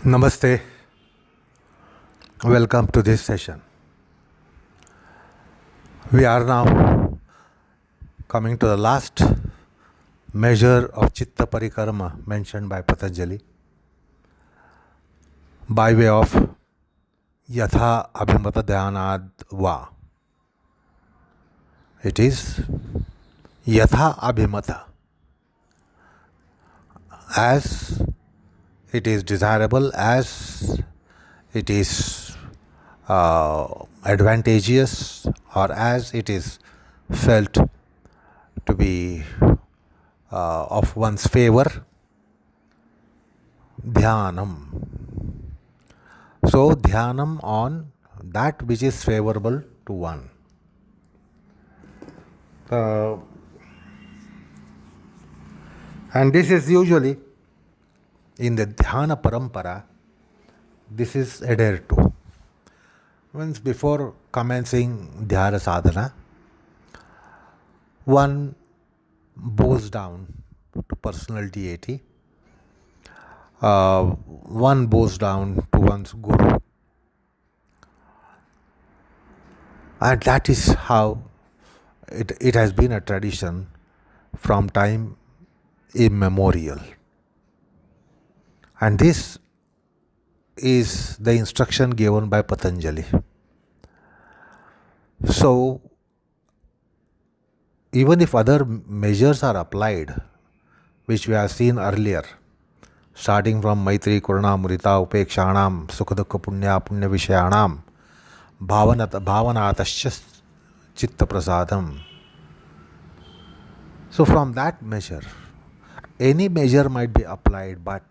Namaste. Welcome to this session. We are now coming to the last measure of Chittaparikarma mentioned by Patanjali by way of yatha abhimata dhyana va. It is yatha abhimata, as it is desirable, as it is advantageous, or as it is felt to be of one's favor. Dhyanam. So, dhyanam on that which is favorable to one. And this is usually in the Dhyana parampara, this is adhered to. Once before commencing Dhyana sadhana, one bows down to personal deity, one bows down to one's guru, and that is how it has been a tradition from time immemorial. And this is the instruction given by Patanjali. So, even if other measures are applied, which we have seen earlier, starting from Maitri, Karuna, Murita, Upekshanam, Sukha-dukha, Punya, Punya Vishayanam, Bhavanatasya, Chitta Prasadam. So, from that measure, any measure might be applied, but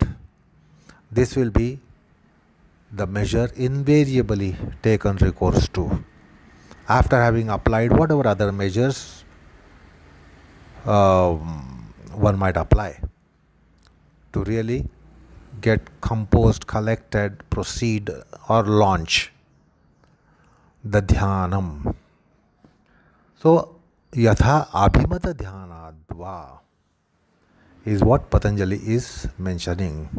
this will be the measure invariably taken recourse to. After having applied whatever other measures one might apply to really get composed, collected, proceed, or launch the dhyanam. So, yatha abhimata dhyanadva is what Patanjali is mentioning.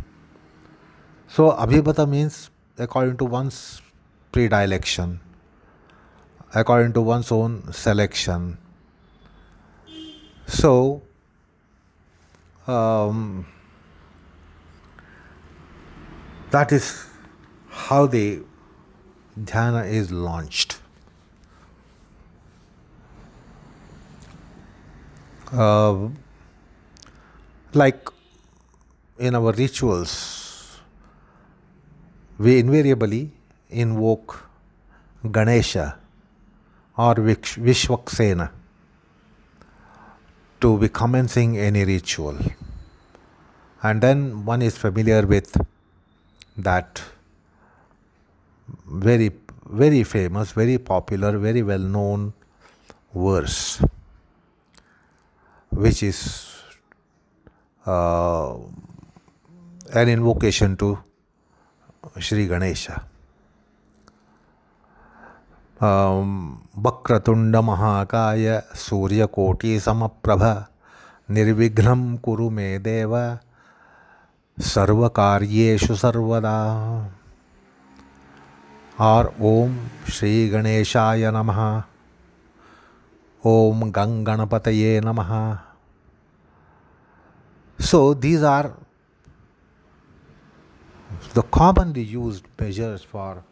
So, abhimata means according to one's predilection, according to one's own selection. So, that is how the dhyana is launched. Like in our rituals, we invariably invoke Ganesha or Vishwaksena to be commencing any ritual. And then one is familiar with that very, very famous, very popular, very well known verse, which is an invocation to Sri Ganesha. Vakratunda mahakaya surya koti samaprabha nirvighram kuru me deva sarva karyeshu sarvada. Or Om Sri Ganeshaya Namaha, Om Ganganapataye Namaha. So these are the commonly used measures for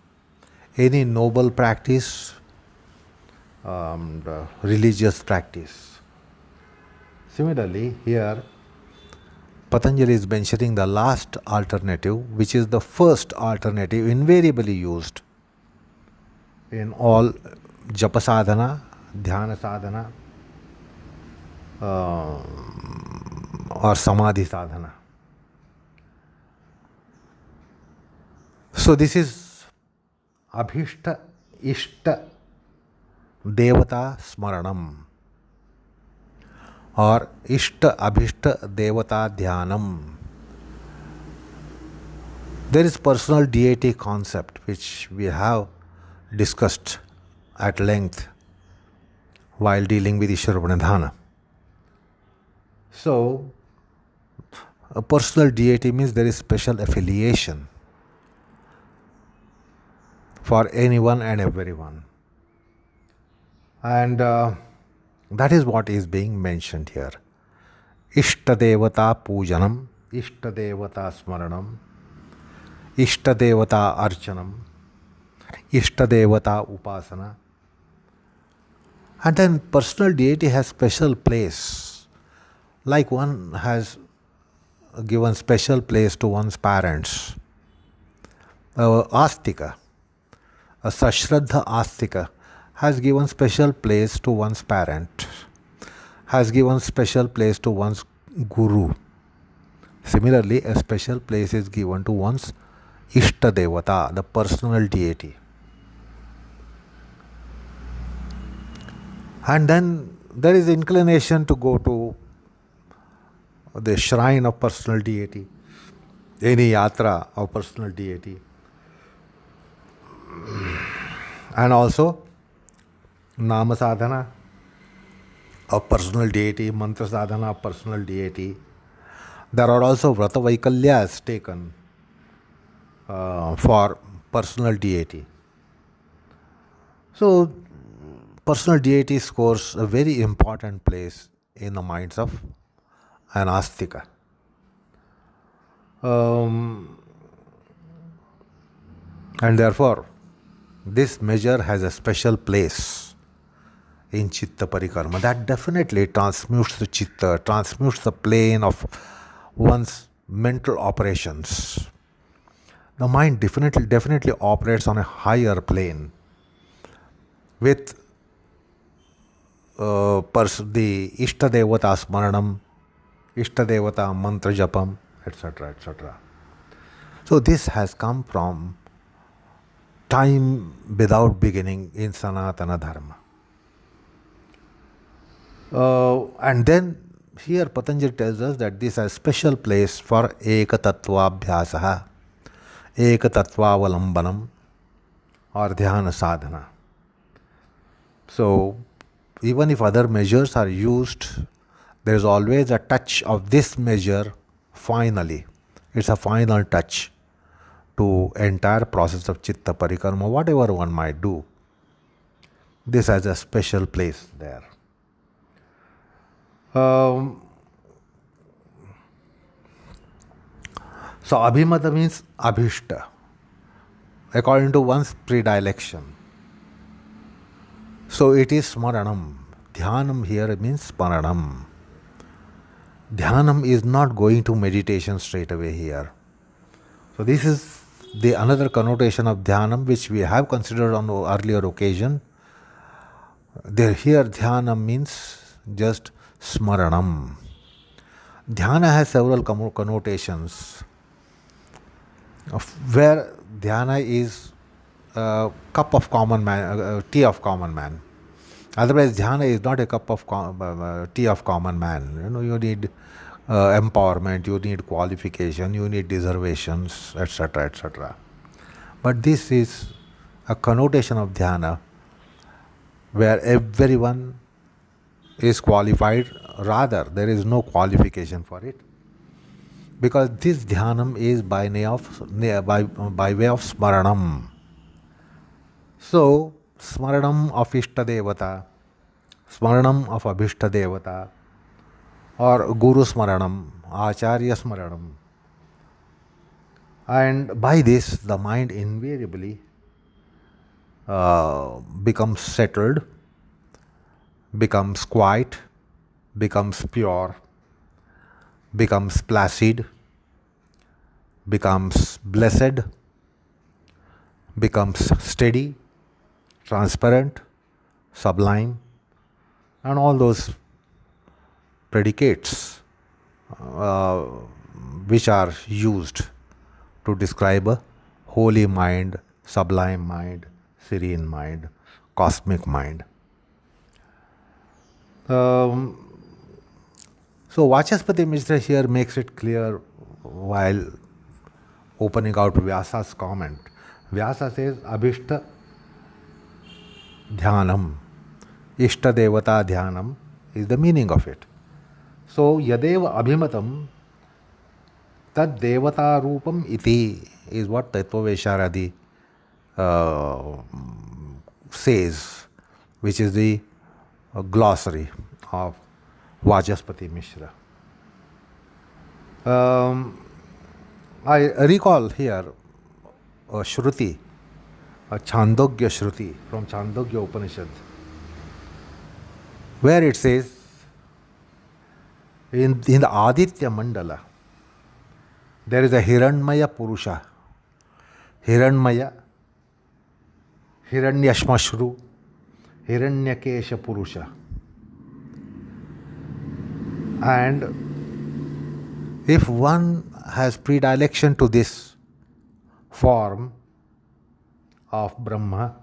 any noble practice, religious practice. Similarly, here Patanjali is mentioning the last alternative, which is the first alternative invariably used in all Japa sadhana, Dhyana sadhana, or Samadhi sadhana. So this is Abhishta Ishta Devata smaranam, or Ishta Abhishta Devata Dhyanam. There is personal deity concept which we have discussed at length while dealing with Ishvara Dhana. So, a personal deity means there is special affiliation for anyone and everyone. And that is what is being mentioned here. Devata pujanam, Devata smaranam, Devata archanam, Devata upasana. And then personal deity has special place. Like one has given special place to one's parents. Astika, a Sashraddha Astika has given special place to one's parent, has given special place to one's guru. Similarly, a special place is given to one's Devata, the personal deity. And then there is inclination to go to the shrine of personal deity, any yatra of personal deity, and also nama sadhana of personal deity, mantra sadhana of personal deity. There are also vrata vaikalyas taken for personal deity. So, personal deity scores a very important place in the minds of an astika. And therefore, this measure has a special place in Chittaparikarma that definitely transmutes the Chitta, transmutes the plane of one's mental operations. The mind definitely operates on a higher plane with the Devata smaranam, Devata mantra japam, etc., etc. So this has come from time without beginning in Sanatana Dharma. And then here Patanjali tells us that this has special place for ekatattva abhyasaha, ekatattva avalambanam, or dhyana sadhana. So even if other measures are used, there is always a touch of this measure finally. It's a final touch to entire process of Chittaparikarma, whatever one might do. This has a special place there. So Abhimana means abhishta, according to one's predilection. So it is smaranam. Dhyanam here means smaranam. Dhyanam is not going to meditation straight away here. So this is the another connotation of dhyanam which we have considered on earlier occasion. Here dhyanam means just smaranam. Dhyana has several connotations, where dhyana is a cup of common man, tea of common man. Otherwise, dhyana is not a cup of tea of common man. You need empowerment, you need qualification, you need deservations, etc., etc. But this is a connotation of dhyana where everyone is qualified. Rather, there is no qualification for it, because this dhyanam is by way of smaranam. So, smaranam of Devata, smaranam of Devata, or Guru smaranam, Acharya smaranam. And by this, the mind invariably becomes settled, becomes quiet, becomes pure, becomes placid, becomes blessed, becomes steady, transparent, sublime, and all those predicates which are used to describe a holy mind, sublime mind, serene mind, cosmic mind. So Vachaspati Mishra here makes it clear while opening out Vyasa's comment. Vyasa says, Abhishta Dhyanam, Ishta Devata Dhyanam is the meaning of it. So Yadeva Abhimatam Tad Devata Rupam Iti is what Tattva Vesharadi uh, says, which is the glossary of Vajaspati Mishra. I recall here a Shruti, a Chandogya Shruti from Chandogya Upanishad, where it says, in the Aditya Mandala, there is a Hiranmaya Purusha, Hiranmaya, Hiranyashmashru, Hiranyakesha Purusha. And if one has predilection to this form of Brahma,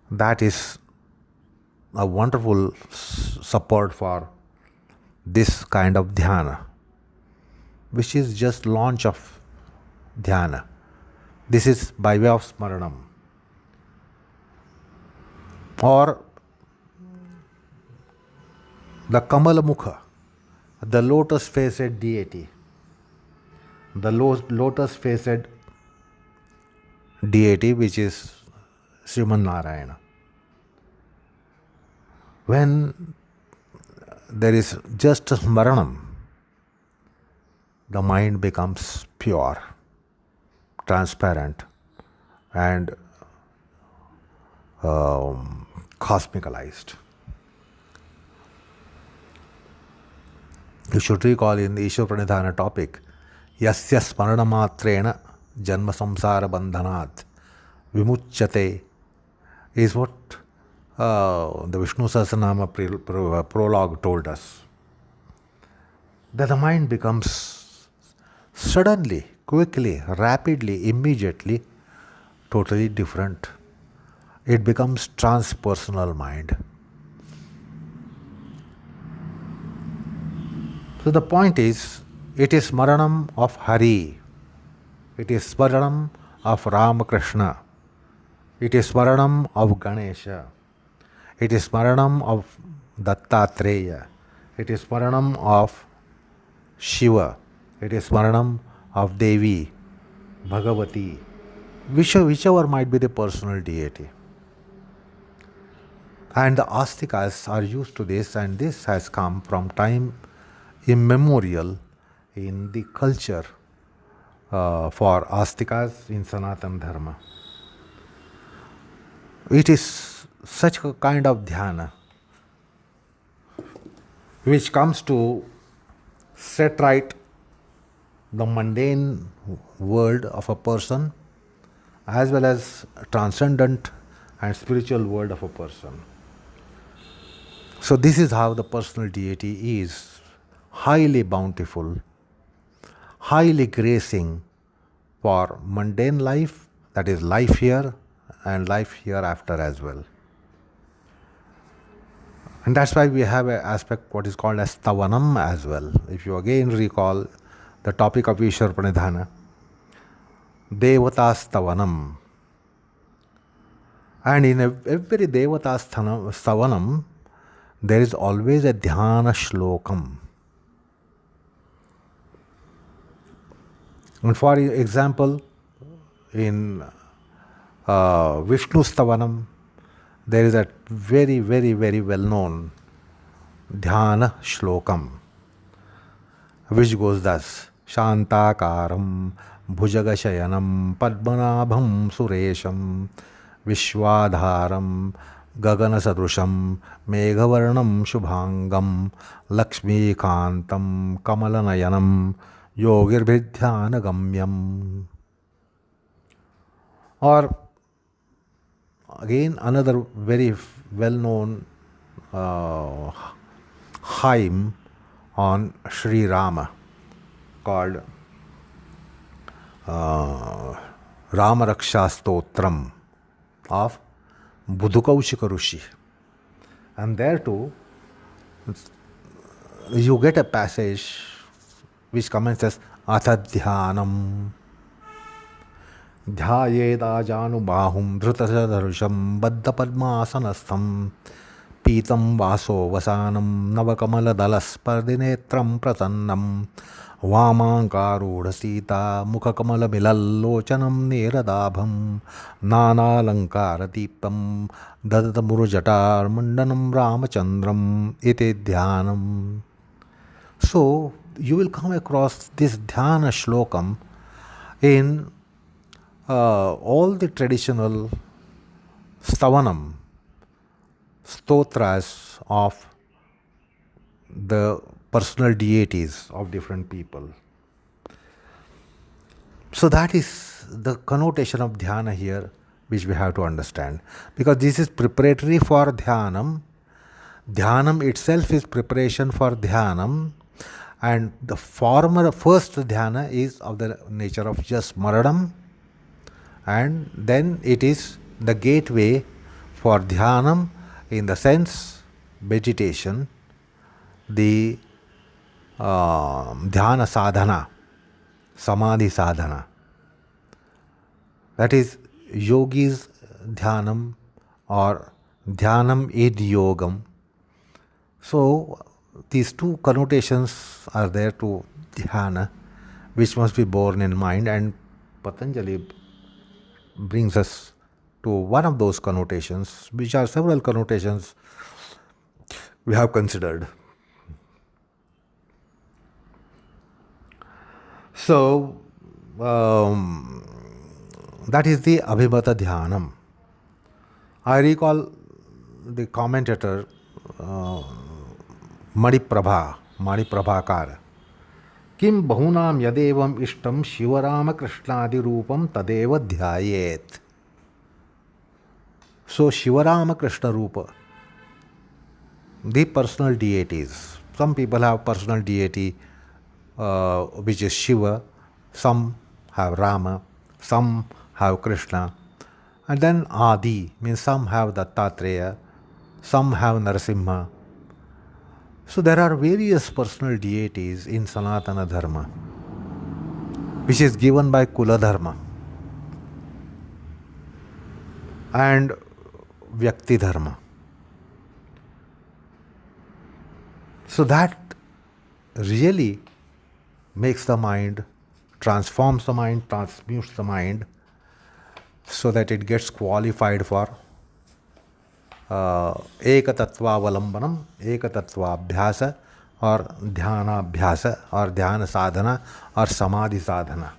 that is a wonderful support for this kind of dhyana, which is just launch of dhyana. This is by way of smaranam. Or the Kamala Mukha, the lotus faced deity, the lotus faced deity, which is Sriman Narayana. When there is just a smaranam, the mind becomes pure, transparent, and cosmicalized. You should recall in the Ishwar Pranidhana topic, Yasya smaranamatrena janma samsara bandhanat vimuchyate, is what the Vishnu Sahasranama prologue told us. That the mind becomes suddenly, quickly, rapidly, immediately, totally different. It becomes transpersonal mind. So the point is, it is smaranam of Hari, it is smaranam of Ramakrishna, it is smaranam of Ganesha, it is smaranam of Dattatreya, it is smaranam of Shiva, it is smaranam of Devi, Bhagavati, whichever might be the personal deity. And the astikas are used to this, and this has come from time immemorial in the culture for astikas in Sanatana Dharma. It is such a kind of dhyana which comes to set right the mundane world of a person as well as transcendent and spiritual world of a person. So this is how the personal deity is highly bountiful, highly gracing for mundane life, that is life here and life hereafter as well. And that's why we have an aspect what is called as tavanam as well. If you again recall the topic of Ishwar Pranidhana, Devata stavanam. And in every Devata stavanam, there is always a Dhyana shlokam. And for example, in Vishnu stavanam, there is a very, very, very well known Dhyana shlokam, which goes thus: Shantakaram bhujagashayanam padmanabham suresham vishwadharam gagana sadrusham meghavarnam shubhangam lakshmikantam kamalanayanam yogirbhidhyana gamyam. Or again another very well known hymn on Sri Rama called Rama Raksha Stotram of Budhukaushika Rushi. And there too you get a passage which commences atha dhyanam ध्यायेदाजानुबाहुं धृतशधरुषं बद्धपद्मासनस्थं Pitam vaso vasanam navakamala dalaspardineetram prasannam Vamankarudha Sita Mukhakamala Milalochanam Neradabham Nana Lankara Deeptam Dadatamuru Jatar Mundanam Ramachandram Iti Dhyanam. So you will come across this Dhyana shlokam in all the traditional stavanam, stotras of the personal deities of different people. So that is the connotation of dhyana here, which we have to understand. Because this is preparatory for dhyanam. Dhyanam itself is preparation for dhyanam. And the former first dhyana is of the nature of just smaranam. And then it is the gateway for dhyanam in the sense meditation, the dhyana sadhana, samadhi sadhana. That is yogis dhyanam or dhyanam id yogam. So these two connotations are there to dhyana, which must be borne in mind, and Patanjali brings us to one of those connotations, which are several connotations we have considered. So that is the Abhimana Dhyanam. I recall the commentator Madiprabhakar. Kim bahunam yadevam ishtam Shivarama Krishnadi Rupam tadeva dhyayet. So Shivarama Krishna Rupa, the personal deities. Some people have personal deity which is Shiva, some have Rama, some have Krishna, and then Adi means some have Dattatreya, some have Narasimha. So there are various personal deities in Sanatana Dharma, which is given by Kula Dharma and Vyakti Dharma. So that really makes the mind, transforms the mind, transmutes the mind, so that it gets qualified for ekatattva avalambanam, ekatattva abhyasa, or dhyana abhyasa, or dhyana sadhana, or samadhi sadhana.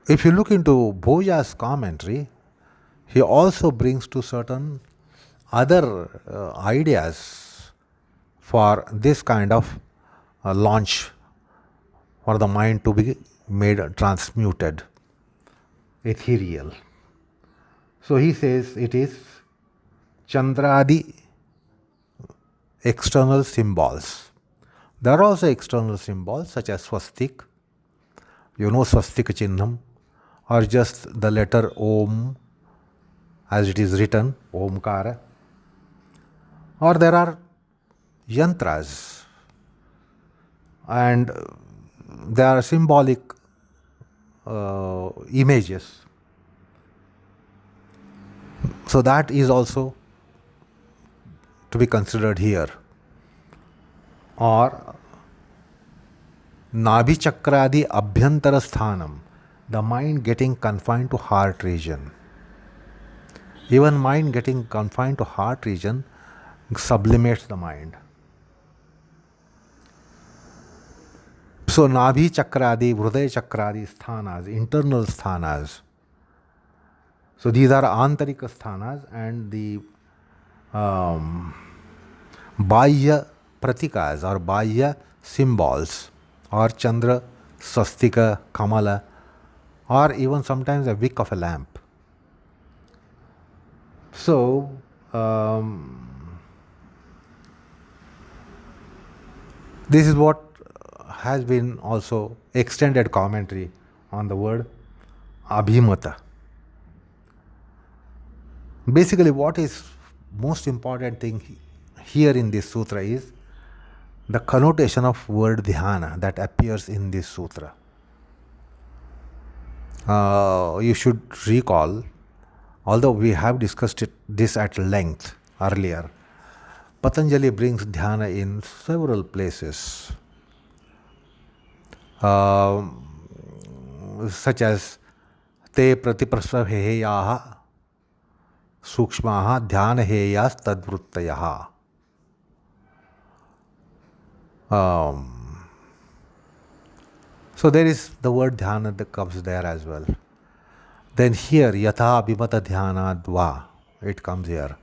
If you look into Bhoja's commentary, he also brings to certain other ideas for this kind of launch, for the mind to be made transmuted, ethereal. So he says it is Chandradi external symbols. There are also external symbols such as swastik, swastika chinnam, or just the letter Om as it is written, Omkara. Or there are yantras, and there are symbolic images. So that is also to be considered here. Or Nabhi chakradi abhyantara sthanam, the mind getting confined to heart region. Even mind getting confined to heart region sublimates the mind. So Nabhi chakradi, Hrudaya chakradi sthanas, internal sthanas. So these are antarika sthanas, and the Bahya pratikas or Bahya symbols, or Chandra, Swastika, Kamala, or even sometimes a wick of a lamp. So this is what has been also extended commentary on the word Abhimata. Basically, what is most important thing here in this sutra is the connotation of word dhyana that appears in this sutra. You should recall, although we have discussed this at length earlier, Patanjali brings dhyana in several places, such as te pratiprasvaheyaha sukshmaha dhyanaheyas tadvruttayaha. So there is the word dhyana that comes there as well. Then here, yatha abhimata dhyana dva, it comes here.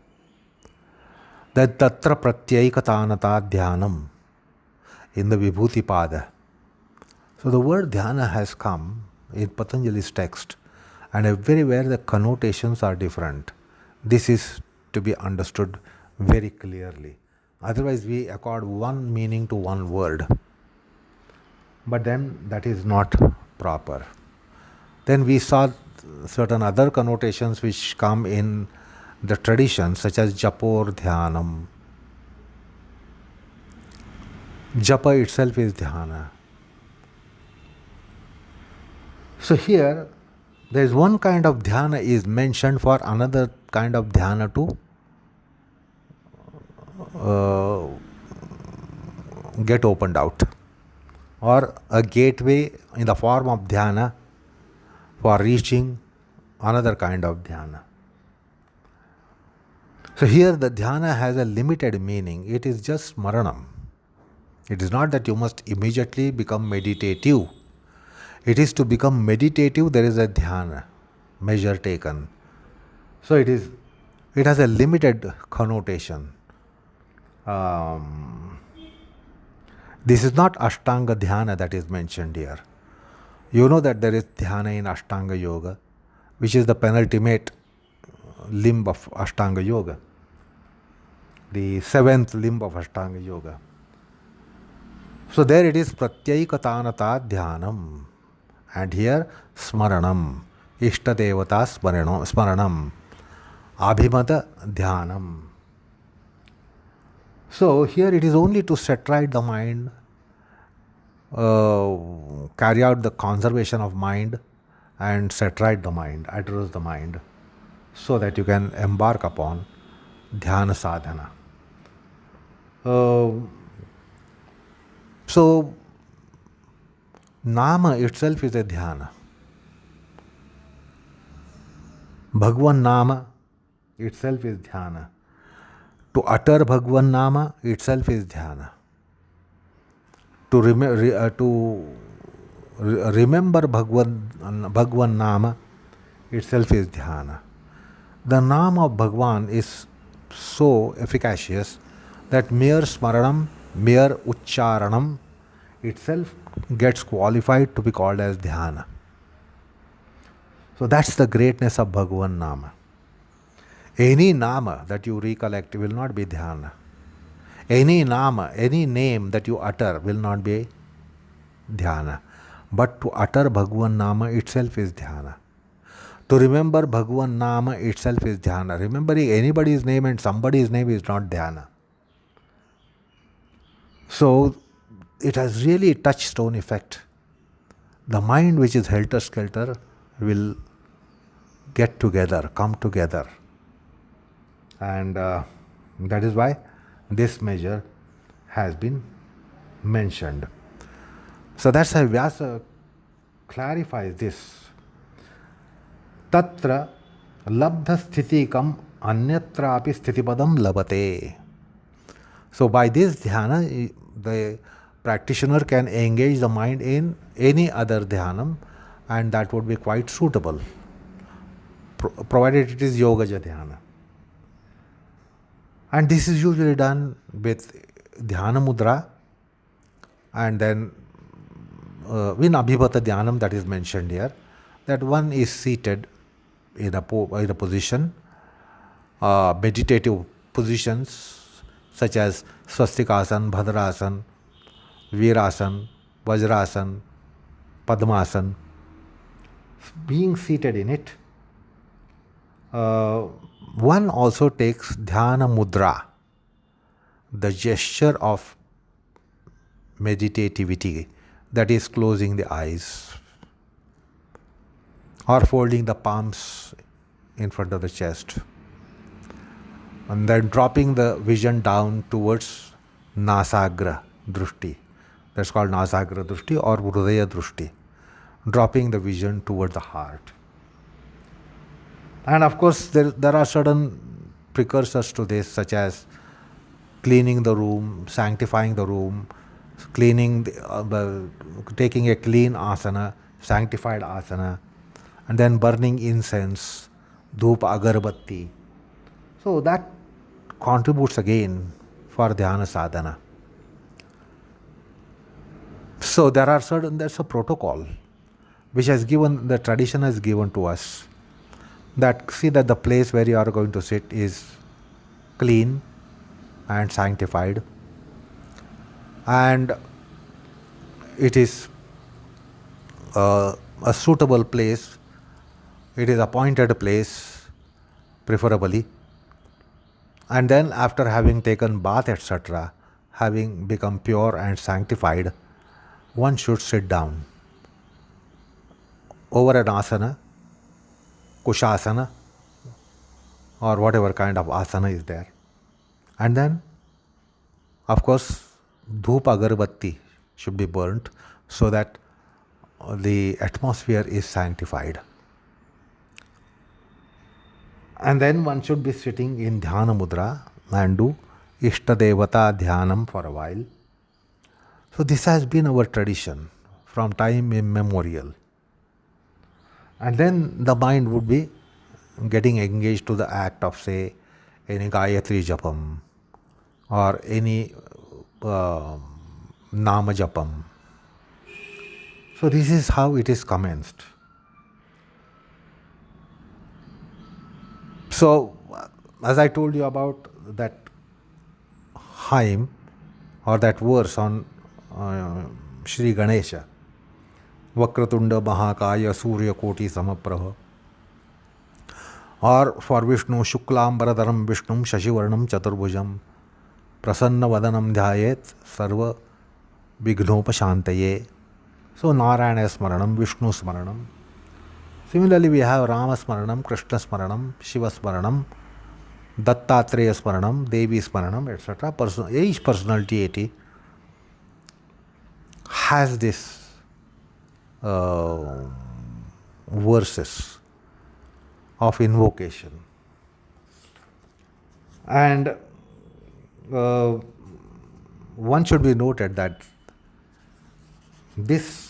Then tatra pratyaikatanata dhyanam in the Vibhuti Pada. So the word dhyana has come in Patanjali's text, and everywhere the connotations are different. This is to be understood very clearly. Otherwise, we accord one meaning to one word. But then that is not proper. Then we saw certain other connotations which come in the tradition, such as japor dhyanam. Japa itself is dhyana. So here, there is one kind of dhyana is mentioned for another kind of dhyana to get opened out, or a gateway in the form of dhyana for reaching another kind of dhyana. So here the dhyana has a limited meaning. It is just smaranam. It is not that you must immediately become meditative. It is to become meditative, there is a dhyana measure taken. So it has a limited connotation. This is not Ashtanga Dhyana that is mentioned here. You know that there is Dhyana in Ashtanga Yoga, which is the penultimate limb of Ashtanga Yoga, the seventh limb of Ashtanga Yoga. So there it is Pratyaikatanata Dhyanam, and here Smaranam, Ishta Devata Smaranam, Abhimana Dhyanam. So here it is only to set right the mind, carry out the conservation of mind, and set right the mind, address the mind, so that you can embark upon dhyana sadhana. So nama itself is a dhyana. Bhagwan nama itself is dhyana. To utter Bhagwan nama itself is dhyana. To remember Bhagwan nama itself is dhyana. The name of Bhagwan is so efficacious that mere smaranam, mere uccharanam itself gets qualified to be called as dhyana. So that's the greatness of Bhagwan nama. Any nama that you recollect will not be dhyana. Any nama, any name that you utter will not be dhyana. But to utter Bhagwan nama itself is dhyana. To remember Bhagwan nama itself is dhyana. Remembering anybody's name and somebody's name is not dhyana. So it has really touchstone effect. The mind which is helter-skelter will get together, come together. And that is why this measure has been mentioned. So that's how Vyasa clarifies this. Tatra labdha sthitikam anyatrapi sthitipadam labate. So by this dhyana, the practitioner can engage the mind in any other dhyanam, and that would be quite suitable, provided it is yogaja dhyana. And this is usually done with dhyana mudra, and then in abhivata dhyanam that is mentioned here, that one is seated in a position, meditative positions such as swastikasan, bhadrasan, virasan, vajrasan, padmasan. Being seated in it, one also takes dhyana mudra, the gesture of meditativity, that is closing the eyes. or folding the palms in front of the chest, and then dropping the vision down towards nasagra drushti. That's called nasagra drushti or hridaya drushti, dropping the vision towards the heart. And of course, there are certain precursors to this, such as cleaning the room, sanctifying the room, taking a clean asana, sanctified asana, and then burning incense, dhupa agarbatti. So that contributes again for dhyana sadhana. So there's a protocol which the tradition has given to us, that see that the place where you are going to sit is clean and sanctified, and it is a suitable place, it is appointed place preferably, and then after having taken bath etc., having become pure and sanctified, one should sit down over an asana, kushasana, or whatever kind of asana is there. And then, of course, dhup agarbatti should be burnt so that the atmosphere is sanctified. And then one should be sitting in Dhyana mudra and do ishta devata dhyanam for a while. So this has been our tradition from time immemorial. And then the mind would be getting engaged to the act of, say, any Gayatri Japam or any Nama Japam. So this is how it is commenced. So, as I told you about that hymn or that verse on Sri Ganesha, vakratunda mahakaya surya koti samaprabha, or for Vishnu, shuklam baradaram Vishnum shashivarnam chaturbhujam prasanna vadanam dhyayet sarva vighnopashantaye. So Narayana smaranam, Vishnu smaranam. Similarly, we have Rama smaranam, Krishna smaranam, Shiva smaranam, Dattatreya smaranam, Devi smaranam, etc. Each personal deity has this verses of invocation. And one should be noted that this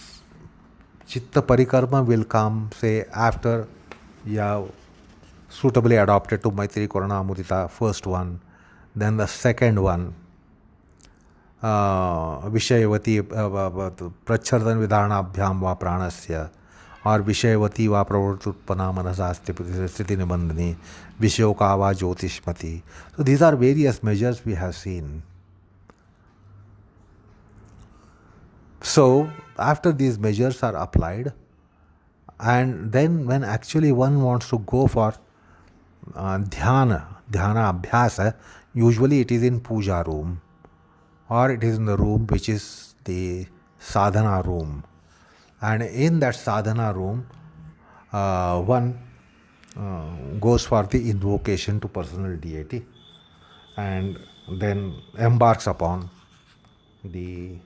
Chittaparikarma will come, say, after you have suitably adopted to Maitri Karuna Mudita, first one, then the second one, Vishayavati Prachardan Vidhanabhyam va pranasya, or Vishayavati va pravartutpana manasasti sthiti nibandhani, Vishoka va jyotishmati. So these are various measures we have seen. So after these measures are applied, and then when actually one wants to go for dhyana abhyasa, usually it is in puja room, or it is in the room which is the sadhana room. And in that sadhana room, one goes for the invocation to personal deity, and then embarks upon the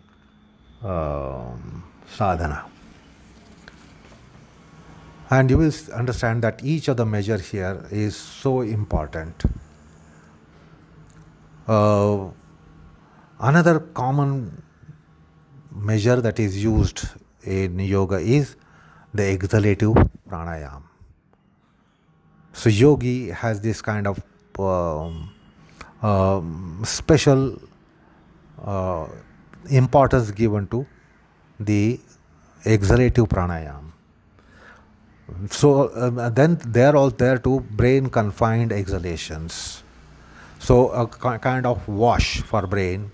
sadhana. And you will understand that each of the measures here is so important. Another common measure that is used in yoga is the exhalative pranayam. So yogi has this kind of special importance given to the exhalative pranayam. So then they are all there to brain confined exhalations. So a kind of wash for brain,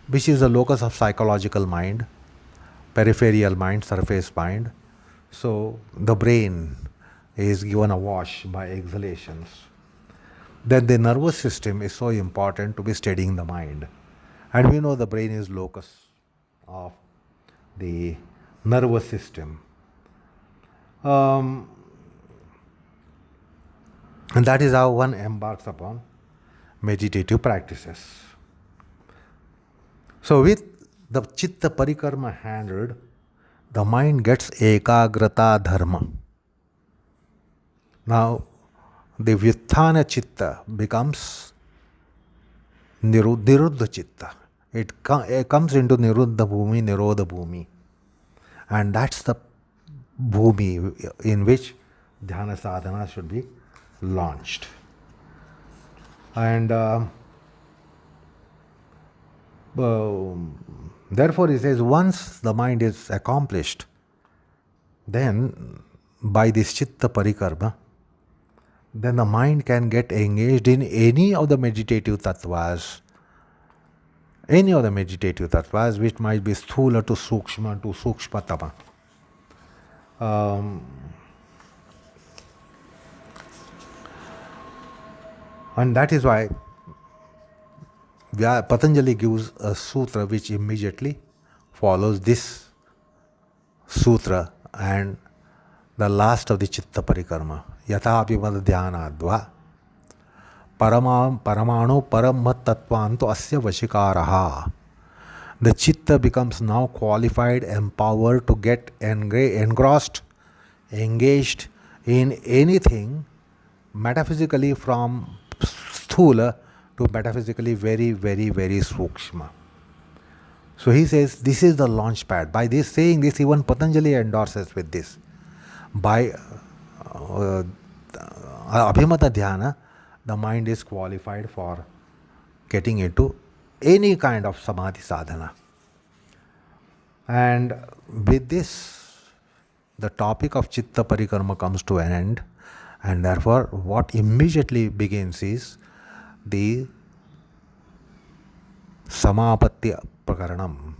which is the locus of psychological mind, peripheral mind, surface mind. So the brain is given a wash by exhalations. Then the nervous system is so important to be steadying the mind. And we know the brain is locus of the nervous system. Um, and that is how one embarks upon meditative practices. So, with the Chitta Parikarma handled, the mind gets ekagrata dharma. Now, the Vyuthana Chitta becomes Niruddha Chitta. It comes into Niruddha Bhumi, Nirodha Bhumi. And that's the Bhumi in which Dhyana sadhana should be launched. And therefore, he says, once the mind is accomplished, then by this Chitta Parikarma, then the mind can get engaged in any of the meditative tattvas, which might be sthula to sukshma to sukshmatama. And that is why Patanjali gives a sutra which immediately follows this sutra and the last of the Chitta Parikarma. Yatha Abhimana Dhyana Dhya Paramanu Paramat Tattvanto Asya Vashikaraha. The Chitta becomes now qualified, empowered to get engrossed, engaged in anything metaphysically from sthula to metaphysically very, very, very sukshma. So he says this is the launch pad. By this saying this, even Patanjali endorses with this. By Abhimata Dhyana, the mind is qualified for getting into any kind of samadhi sadhana. And with this, the topic of Chitta Parikarma comes to an end, and therefore what immediately begins is the Samapatti Prakaranam,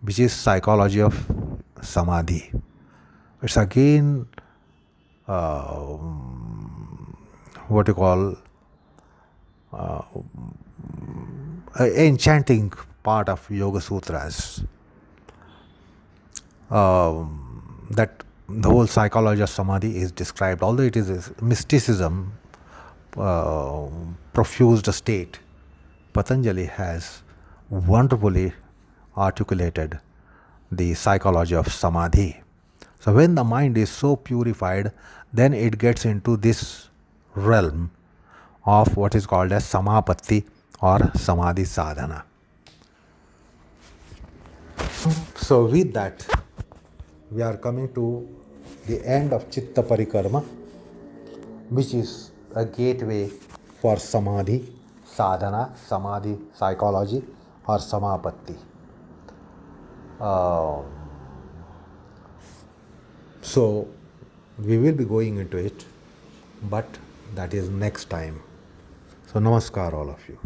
which is psychology of samadhi. It's again what you call enchanting part of Yoga Sutras. That the whole psychology of samadhi is described, although it is a mysticism, profused state. Patanjali has wonderfully articulated the psychology of samadhi. So when the mind is so purified, then it gets into this realm of what is called as samapatti or samadhi sadhana. So with that, we are coming to the end of Chitta Parikarma, which is a gateway for samadhi sadhana, samadhi psychology or samapatti. So we will be going into it, but that is next time. So namaskar all of you.